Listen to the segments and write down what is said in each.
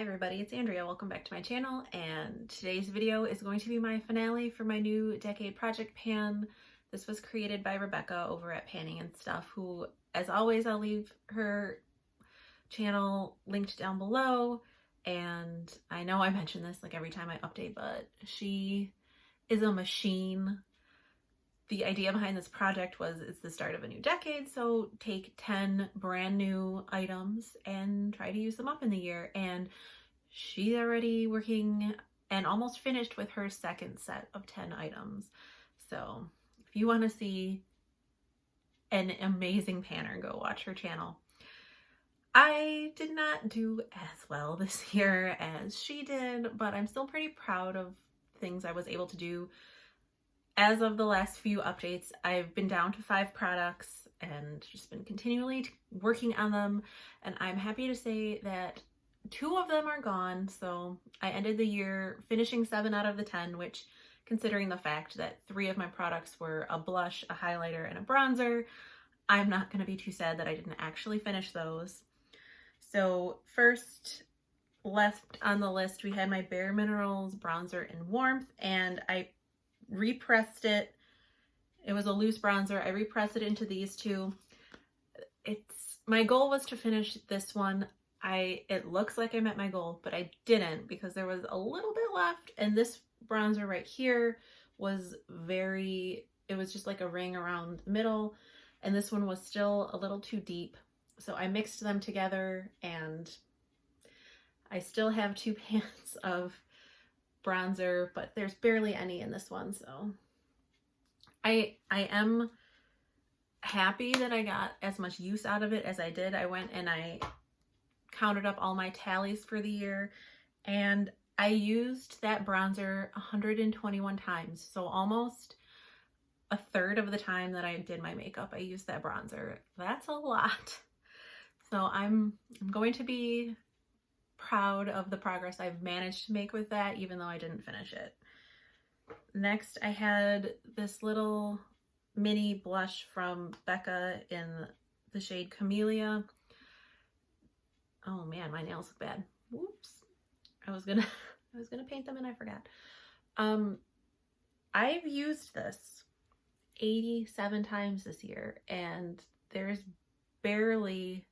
Hi everybody, it's Andrea. Welcome back to my channel, and today's video is going to be my finale for my new decade project pan. This was created by Rebecca over at Panning and Stuff, who, as always, I'll leave her channel linked down below. And I know I mention this like every time I update, but she is a machine. The idea behind this project was it's the start of a new decade, so take 10 brand new items and try to use them up in the year. And she's already working and almost finished with her second set of 10 items. So if you want to see an amazing panner, go watch her channel. I did not do as well this year as she did, but I'm still pretty proud of things I was able to do. As of the last few updates, I've been down to 5 products and just been continually working on them, and I'm happy to say that 2 of them are gone. So I ended the year finishing 7 out of the 10, which, considering the fact that 3 of my products were a blush, a highlighter, and a bronzer, I'm not going to be too sad that I didn't actually finish those. So first left on the list, we had my Bare Minerals bronzer in Warmth, and I repressed it. It was a loose bronzer. I repressed it into these 2. My goal was to finish this one. It looks like I met my goal, but I didn't, because there was a little bit left, and this bronzer right here was it was just like a ring around the middle, and this one was still a little too deep. So I mixed them together, and I still have 2 pans of bronzer, but there's barely any in this one. So I am happy that I got as much use out of it as I did. I went and I counted up all my tallies for the year, and I used that bronzer 121 times. So almost a third of the time that I did my makeup, I used that bronzer. That's a lot. So I'm going to be proud of the progress I've managed to make with that, even though I didn't finish it. Next, I had this little mini blush from Becca in the shade Camellia. Oh man, my nails look bad. Whoops. I was gonna paint them and I forgot. I've used this 87 times this year, and there's barely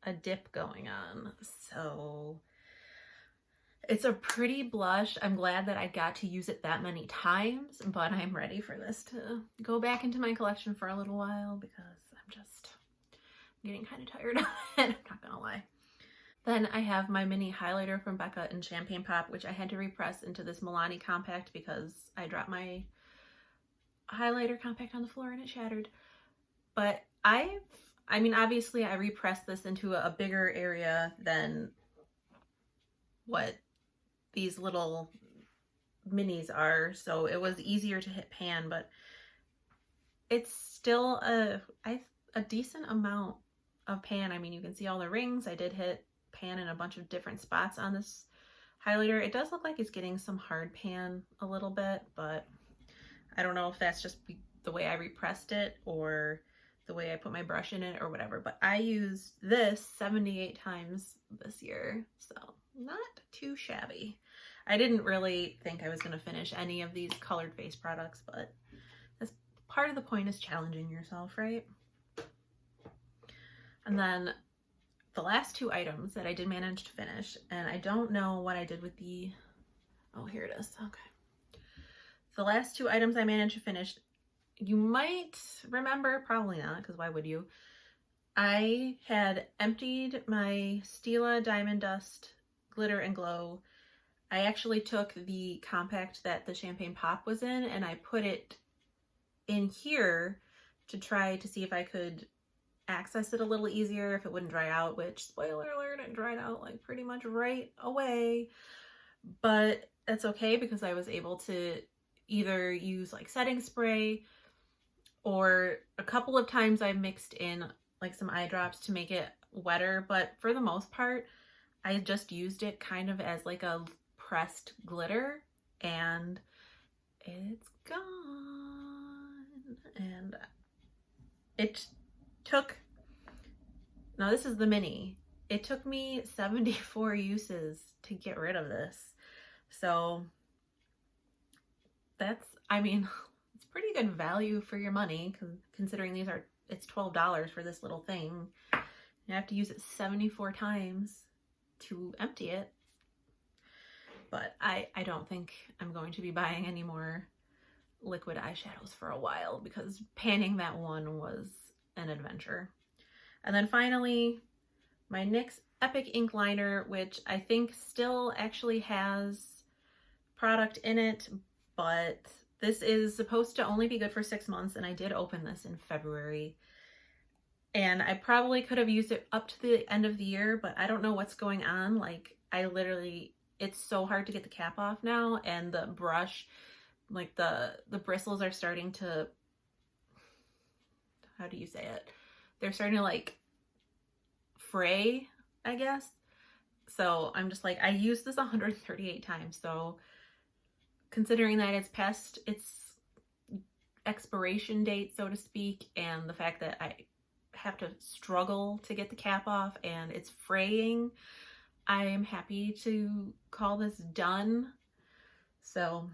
a dip going on. So it's a pretty blush. I'm glad that I got to use it that many times, but I'm ready for this to go back into my collection for a little while, because I'm getting kind of tired of it. I'm not gonna lie. Then I have my mini highlighter from Becca in Champagne Pop, which I had to repress into this Milani compact because I dropped my highlighter compact on the floor and it shattered. But I mean, obviously I repressed this into a bigger area than what these little minis are, so it was easier to hit pan, but it's still a decent amount of pan. I mean, you can see all the rings. I did hit pan in a bunch of different spots on this highlighter. It does look like it's getting some hard pan a little bit, but I don't know if that's just the way I repressed it or the way I put my brush in it or whatever. But I used this 78 times this year, so not too shabby. I didn't really think I was going to finish any of these colored face products, but that's part of the point, is challenging yourself, right? And then the last 2 items that I did manage to finish, and I don't know what I did with oh, here it is. Okay. The last 2 items I managed to finish, you might remember, probably not, because why would you? I had emptied my Stila Diamond Dust Glitter and Glow. I actually took the compact that the Champagne Pop was in, and I put it in here to try to see if I could access it a little easier, if it wouldn't dry out, which, spoiler alert, it dried out like pretty much right away. But that's okay, because I was able to either use like setting spray, or a couple of times I mixed in like some eye drops to make it wetter, but for the most part I just used it kind of as like a pressed glitter, and it's gone. And it took, now this is the mini, it took me 74 uses to get rid of this. So that's, I mean, it's pretty good value for your money, considering it's $12 for this little thing. You have to use it 74 times to empty it. But I don't think I'm going to be buying any more liquid eyeshadows for a while, because panning that one was an adventure. And then finally, my NYX Epic Ink Liner, which I think still actually has product in it, but this is supposed to only be good for 6 months, and I did open this in February. And I probably could have used it up to the end of the year, but I don't know what's going on. Like, it's so hard to get the cap off now, and the brush, like the bristles are starting to, how do you say it? They're starting to like fray, I guess. So I'm just like, I used this 138 times. So considering that it's past its expiration date, so to speak, and the fact that I have to struggle to get the cap off and it's fraying, I am happy to call this done. So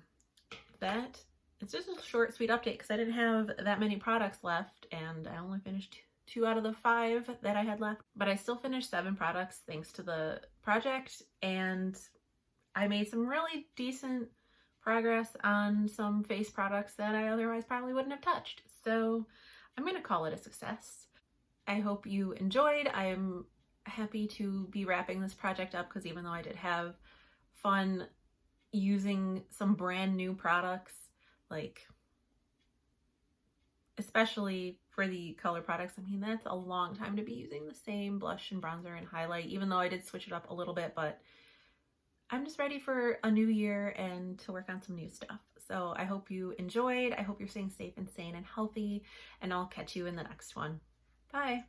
it's just a short, sweet update, because I didn't have that many products left, and I only finished 2 out of the 5 that I had left. But I still finished 7 products thanks to the project, and I made some really decent progress on some face products that I otherwise probably wouldn't have touched. So I'm going to call it a success. I hope you enjoyed. I am happy to be wrapping this project up, because even though I did have fun using some brand new products, like especially for the color products, I mean, that's a long time to be using the same blush and bronzer and highlight, even though I did switch it up a little bit, but I'm just ready for a new year and to work on some new stuff. So I hope you enjoyed. I hope you're staying safe and sane and healthy, and I'll catch you in the next one. Bye.